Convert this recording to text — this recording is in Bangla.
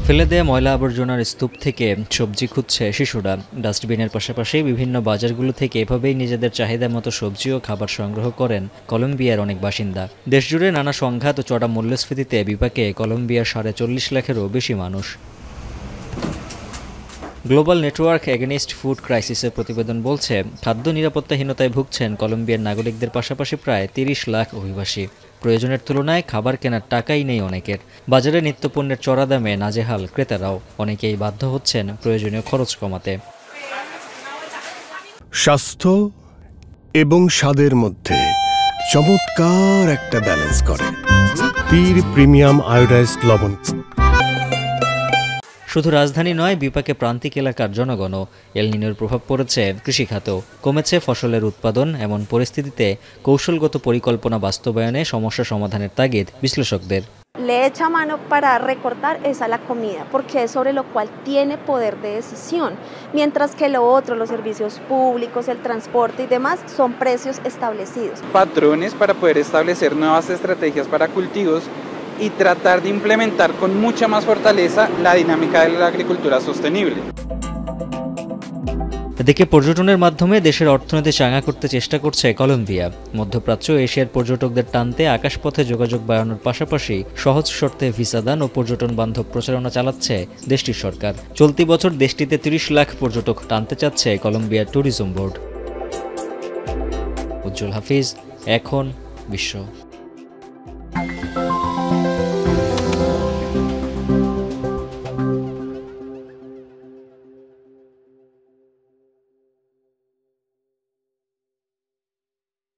ফেলে দেয়া ময়লা আবর্জনার স্তূপ থেকে সবজি খুঁজছে শিশুরা। ডাস্টবিনের পাশাপাশি বিভিন্ন বাজারগুলো থেকে এভাবেই নিজেদের চাহিদা মতো সবজি ও খাবার সংগ্রহ করেন কলম্বিয়ার অনেক বাসিন্দা। দেশজুড়ে নানা সংঘাত ও চড়া মূল্যস্ফীতিতে বিপাকে কলম্বিয়ার ৪.৫ লাখেরও বেশি মানুষ। গ্লোবাল নেটওয়ার্ক এগেনিস্ট ফুড ক্রাইসিসের প্রতিবেদন বলছে, খাদ্য নিরাপত্তাহীনতায় ভুগছেন কলম্বিয়ার নাগরিকদের পাশাপাশি প্রায় ৩০ লাখ অভিবাসী। প্রয়োজনের তুলনায় খাবার কেনার টাকাই নেই অনেকের। বাজারে নিত্যপণ্যের চড়া দামে নাজেহাল ক্রেতারাও। অনেকেই বাধ্য হচ্ছেন প্রয়োজনীয় খরচ কমাতে। স্বাস্থ্য এবং স্বাদের মধ্যে চমৎকার একটা ব্যালেন্স করে পীর প্রিমিয়াম আয়োডাইজড লবণ। শুধু রাজধানী নয়, বিপাকে প্রান্তিক এলাকার জনগণও। এল নিনোর প্রভাব পড়েছে কৃষিখাতেও, কমেছে ফসলের উৎপাদন। এমন পরিস্থিতিতে কৌশলগত পরিকল্পনা বাস্তবায়নে সমস্যা সমাধানের তাগিদ বিশ্লেষকদের। Le echa mano para recortar es a la comida, porque es sobre lo cual tiene poder de decisión, mientras que lo otro, los servicios públicos, el transporte y demás, son precios establecidos. Patrones para poder establecer nuevas estrategias para cultivos y tratar de implementar con mucha más fortaleza la dinámica de la agricultura sostenible. এদিকে পর্যটনের মাধ্যমে দেশের অর্থনীতি চাঙা করতে চেষ্টা করছে কলম্বিয়া। মধ্যপ্রাচ্য ও এশিয়ার পর্যটকদের টানতে আকাশপথে যোগাযোগ বাড়ানোর পাশাপাশি সহজ শর্তে ভিসা দান ও পর্যটন বান্ধব প্রচারণা চালাচ্ছে দেশটির সরকার। চলতি বছর দেশটিতে ৩০ লাখ পর্যটক টানতে চাচ্ছে কলম্বিয়ার ট্যুরিজম বোর্ড। উজ্জ্বল হাফিজ, এখন বিশ্ব।